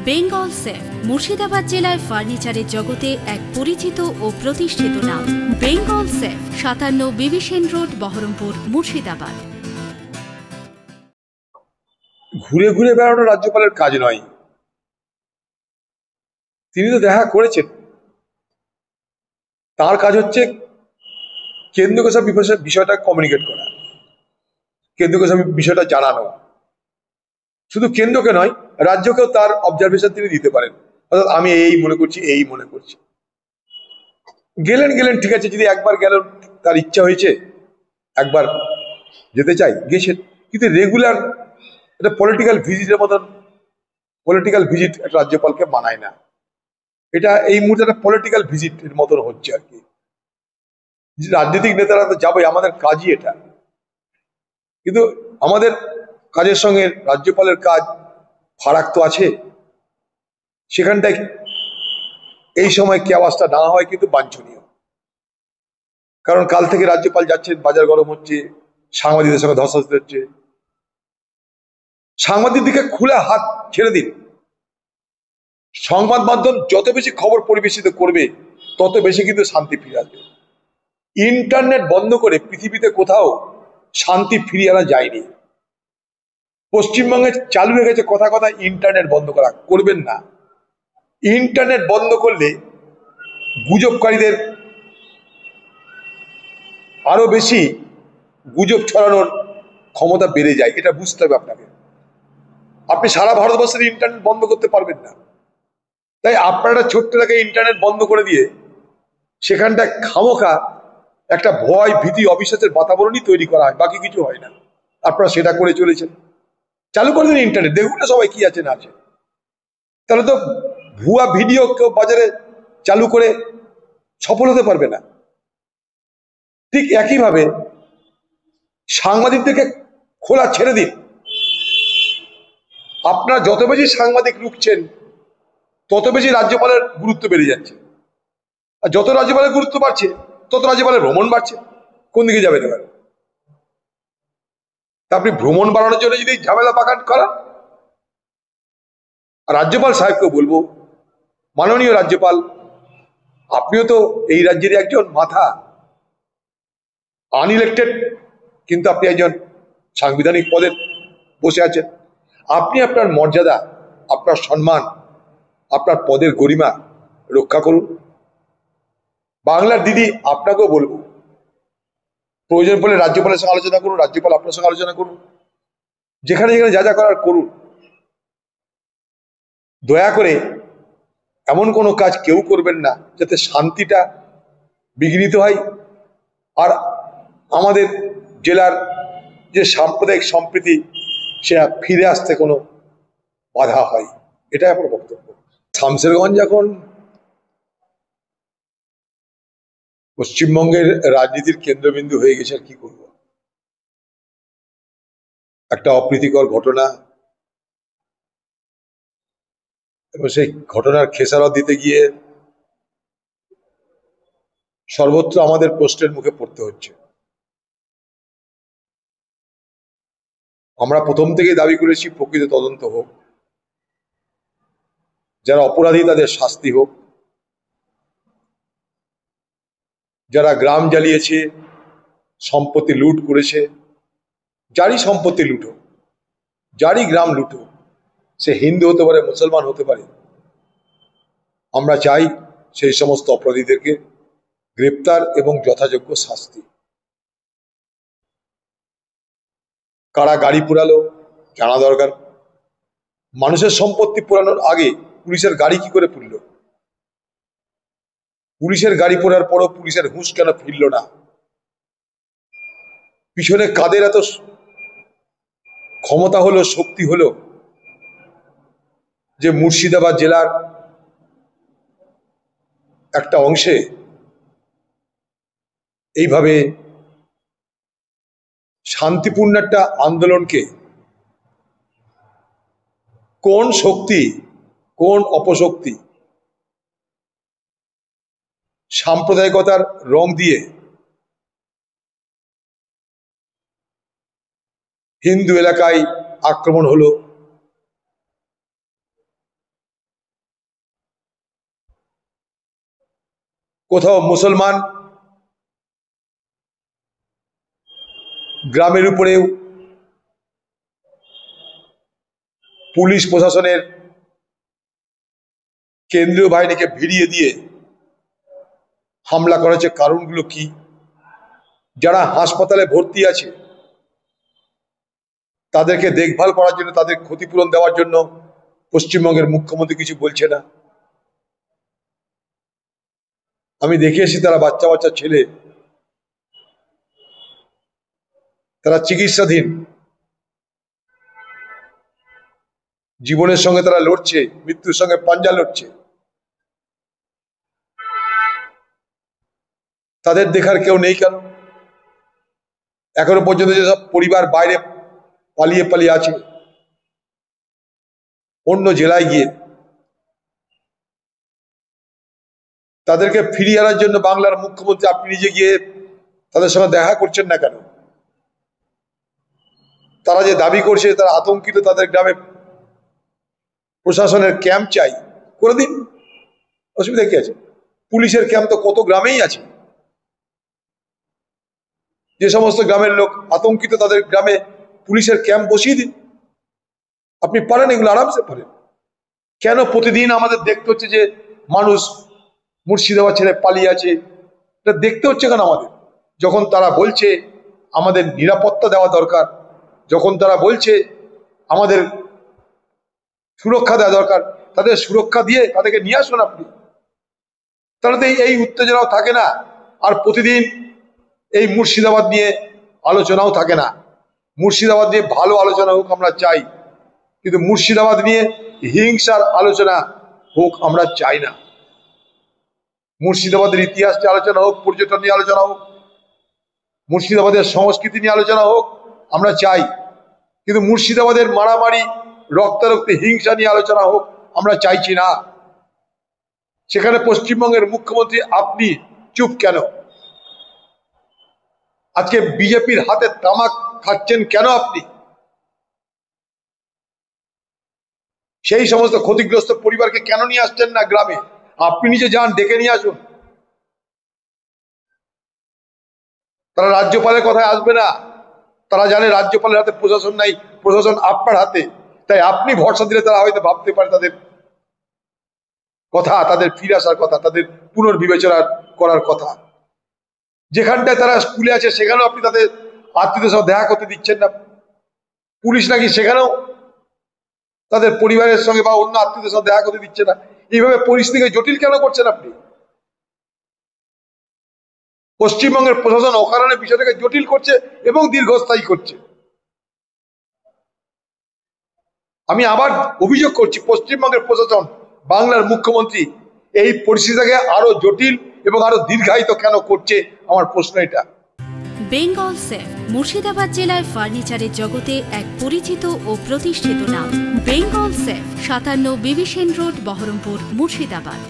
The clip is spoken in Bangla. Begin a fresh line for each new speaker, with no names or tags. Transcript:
বেঙ্গল সেফ মুর্শিদাবাদ জেলায় ফার্নিচারের জগতে এক পরিচিত ও প্রতিষ্ঠিত নাম। বেঙ্গল সেফ ৫৭ বিবি সেন রোড, বহরমপুর, মুর্শিদাবাদ।
ঘুরে ঘুরে বেড়ানো রাজ্যপালের কাজ নয়। তিনি তো দেখা করেছেন, তার কাজ হচ্ছে কেন্দ্রকে সব বিষয়টা কমিউনিকেট করা, কেন্দ্রকে সব বিষয়টা জানানো। শুধু কেন্দ্রকে নয়, রাজ্যকেও তার অবজারভেশন তিনি দিতে পারেন। অর্থাৎ আমি এই মনে করছি, এই মনে করছি। গেলেন ঠিক আছে, যদি একবার গেলেন, তার ইচ্ছা হয়েছে একবার যেতে চাই, গেছেন। কিন্তু রেগুলার এটা পলিটিক্যাল ভিজিটের মতন, পলিটিক্যাল ভিজিট একটা রাজ্যপালকে মানায় না। এটা এই মুহূর্তে একটা পলিটিক্যাল ভিজিটের মতন হচ্ছে আর কি। রাজনৈতিক নেতারা তো যাবে, আমাদের কাজই এটা। কিন্তু আমাদের কাজের সঙ্গে রাজ্যপালের কাজ ফারাক তো আছে। সেখানটায় এই সময় কি আওয়াজটা না হয় কিন্তু বাঞ্ছনীয়। কারণ কাল থেকে রাজ্যপাল যাচ্ছেন, বাজার গরম হচ্ছে, সাংবাদিকদের সঙ্গে ধস্তাধস্তি হচ্ছে। সাংবাদিকদেরকে খুলে হাত ছেড়ে দিন। সংবাদ মাধ্যম যত বেশি খবর পরিবেশিত করবে, তত বেশি কিন্তু শান্তি ফিরে আসবে। ইন্টারনেট বন্ধ করে পৃথিবীতে কোথাও শান্তি ফিরিয়ে আনা যায়নি। পশ্চিমবঙ্গে চালু হয়ে গেছে কথা ইন্টারনেট বন্ধ করা, করবেন না। ইন্টারনেট বন্ধ করলে গুজবকারীদের আরো বেশি গুজব ছড়ানোর ক্ষমতা বেড়ে যায়, এটা বুঝতে হবে আপনাকে। আপনি সারা ভারতবর্ষের ইন্টারনেট বন্ধ করতে পারবেন না। তাই আপনারা ছোট্ট এলাকায় ইন্টারনেট বন্ধ করে দিয়ে সেখানটায় খামোখা একটা ভয়, ভীতি, অবিশ্বাসের বাতাবরণই তৈরি করা হয়, বাকি কিছু হয় না। আপনারা সেটা করে চলেছেন। চালু করে দিন ইন্টারনেট, দেখুন না সবাই কি আছে না আছে। তাহলে তো ভুয়া ভিডিও কেউ বাজারে চালু করে সফল হতে পারবে না। ঠিক একইভাবে সাংবাদিকদেরকে খোলা ছেড়ে দিন। আপনারা যত বেশি সাংবাদিক রুখছেন, তত বেশি রাজ্যপালের গুরুত্ব বেড়ে যাচ্ছে। আর যত রাজ্যপালের গুরুত্ব বাড়ছে, তত রাজ্যপালের ভ্রমণ বাড়ছে। কোন দিকে যাবেন এবার? তা আপনি ভ্রমণ বাড়ানোর জন্য যদি ঝামেলা পাকাট করান। আর রাজ্যপাল সাহেবকে বলবো, মাননীয় রাজ্যপাল, আপনিও তো এই রাজ্যের একজন মাথা, আনইলেক্টেড, কিন্তু আপনি একজন সাংবিধানিক পদে বসে আছেন। আপনি আপনার মর্যাদা, আপনার সম্মান, আপনার পদের গরিমা রক্ষা করুন। বাংলার দিদি, আপনাকেও বলবো, প্রয়োজন পড়লে রাজ্যপালের সঙ্গে আলোচনা করুন, রাজ্যপাল আপনার সঙ্গে আলোচনা করুন, যেখানে যেখানে যা যা করার করুন। দয়া করে এমন কোনো কাজ কেউ করবেন না যাতে শান্তিটা বিঘ্নিত হয় আর আমাদের জেলার যে সাম্প্রদায়িক সম্প্রীতি সেটা ফিরে আসতে কোনো বাধা হয়। এটাই আমার বক্তব্য। শামসেরগঞ্জ এখন পশ্চিমবঙ্গের রাজনীতির কেন্দ্রবিন্দু হয়ে গেছে। আর কি করব? একটা অপ্রীতিকর ঘটনা, এবং সেই ঘটনার খেসারত দিতে গিয়ে সর্বত্র আমাদের প্রশ্নের মুখে পড়তে হচ্ছে। আমরা প্রথম থেকেই দাবি করেছি প্রকৃত তদন্ত হোক, যারা অপরাধী তাদের শাস্তি হোক, যারা গ্রাম জ্বালিয়েছে, সম্পত্তি লুট করেছে, যারই সম্পত্তি লুট হোক, যারই গ্রাম লুট হোক, সে হিন্দু হতে পারে, মুসলমান হতে পারে, আমরা চাই সেই সমস্ত অপরাধীদেরকে গ্রেপ্তার এবং যথাযোগ্য শাস্তি। কারা গাড়ি পোড়ালো জানা দরকার। মানুষের সম্পত্তি পোড়ানোর আগে পুলিশের গাড়ি কি করে পুড়ল? পুলিশের গাড়ি পোড়ার পরও পুলিশের হুঁশ কেন ফিরল না? পিছনে কাদের এত ক্ষমতা হলো, শক্তি হলো, যে মুর্শিদাবাদ জেলার একটা অংশে এইভাবে শান্তিপূর্ণ একটা আন্দোলনকে কোন শক্তি, কোন অপশক্তি সাম্প্রদায়িকতার রং দিয়ে হিন্দু এলাকায় আক্রমণ হলো, কোথাও মুসলমান গ্রামের উপরেও পুলিশ প্রশাসনের কেন্দ্রীয় বাহিনীকে ভিড়িয়ে দিয়ে হামলা করেছে। কারণগুলো কি? যারা হাসপাতালে ভর্তি আছে তাদেরকে দেখভাল করার জন্য, তাদের ক্ষতিপূরণ দেওয়ার জন্য পশ্চিমবঙ্গের মুখ্যমন্ত্রী কিছু বলছে না। আমি দেখে এসেছি তারা বাচ্চা বাচ্চা ছেলে, তারা চিকিৎসাধীন, জীবনের সঙ্গে তারা লড়ছে, মৃত্যুর সঙ্গে পাঞ্জা লড়ছে। তাদের দেখার কেউ নেই কেন? এখনো পর্যন্ত যেসব পরিবার বাইরে পালিয়ে পালিয়ে আছে অন্য জেলায় গিয়ে, তাদেরকে ফিরিয়ে আনার জন্য বাংলার মুখ্যমন্ত্রী আপনি নিজে গিয়ে তাদের সঙ্গে দেখা করছেন না কেন? তারা যে দাবি করছে তারা আতঙ্কিত, তাদের গ্রামে প্রশাসনের ক্যাম্প চাই, করে দিন, অসুবিধা কি আছে? পুলিশের ক্যাম্প তো কত গ্রামেই আছে। যে সমস্ত গ্রামের লোক আতঙ্কিত তাদের গ্রামে পুলিশের ক্যাম্প বসিয়ে দিন। আপনি পারেন, এগুলো আরামসে পারেন। কেন প্রতিদিন আমাদের দেখতে হচ্ছে যে মানুষ মুর্শিদাবাদ ছেড়ে পালিয়ে আছে? এটা দেখতে হচ্ছে কেন আমাদের? যখন তারা বলছে আমাদের নিরাপত্তা দেওয়া দরকার, যখন তারা বলছে আমাদের সুরক্ষা দেওয়া দরকার, তাদের সুরক্ষা দিয়ে তাদেরকে নিয়ে আসুন আপনি। তাহলে তো এই উত্তেজনাও থাকে না, আর প্রতিদিন এই মুর্শিদাবাদ নিয়ে আলোচনাও থাকে না। মুর্শিদাবাদ নিয়ে ভালো আলোচনা হোক আমরা চাই, কিন্তু মুর্শিদাবাদ নিয়ে হিংসার আলোচনা হোক আমরা চাই না। মুর্শিদাবাদের ইতিহাস নিয়ে আলোচনা হোক, পর্যটন নিয়ে আলোচনা হোক, মুর্শিদাবাদের সংস্কৃতি নিয়ে আলোচনা হোক আমরা চাই, কিন্তু মুর্শিদাবাদের মারামারি, রক্তারক্তি, হিংসা নিয়ে আলোচনা হোক আমরা চাইছি না। সেখানে পশ্চিমবঙ্গের মুখ্যমন্ত্রী আপনি চুপ কেন? আজকে বিজেপির হাতে তামাক খাচ্ছেন কেন আপনি? সেই সমস্ত ক্ষতিগ্রস্ত পরিবারকে কেন নিয়ে আসছেন না গ্রামে? আপনি নিজে যান, ডেকে নিয়ে আসুন। তারা রাজ্যপালের কথায় আসবে না, তারা জানে রাজ্যপালের হাতে প্রশাসন নাই, প্রশাসন আপনার হাতে। তাই আপনি ভরসা দিলে তারা হয়তো ভাবতে পারে তাদের কথা, তাদের ফিরে আসার কথা, তাদের পুনর্বিবেচনা করার কথা। যেখানটায় তারা স্কুলে আছে সেখানেও আপনি তাদের আত্মীয়দের সঙ্গে দেখা করতে দিচ্ছেন না। পুলিশ নাকি সেখানেও তাদের পরিবারের সঙ্গে বা অন্য আত্মীয়দের সঙ্গে দেখা করতে দিচ্ছে না। এইভাবে পরিস্থিতিকে জটিল কেন করছেন আপনি? পশ্চিমবঙ্গের প্রশাসন অকারণে বিষয়টাকে জটিল করছে এবং দীর্ঘস্থায়ী করছে। আমি আবার অভিযোগ করছি, পশ্চিমবঙ্গের প্রশাসন, বাংলার মুখ্যমন্ত্রী এই পরিস্থিতিকে আরো জটিল এবং আরো দীর্ঘায়িত কেন করছে? আমার প্রশ্ন এটা।
বেঙ্গল সেফ মুর্শিদাবাদ জেলায় ফার্নিচারের জগতে এক পরিচিত ও প্রতিষ্ঠিত নাম। Bengal safe 57 Bibhishan road, Baharampur, Murshidabad.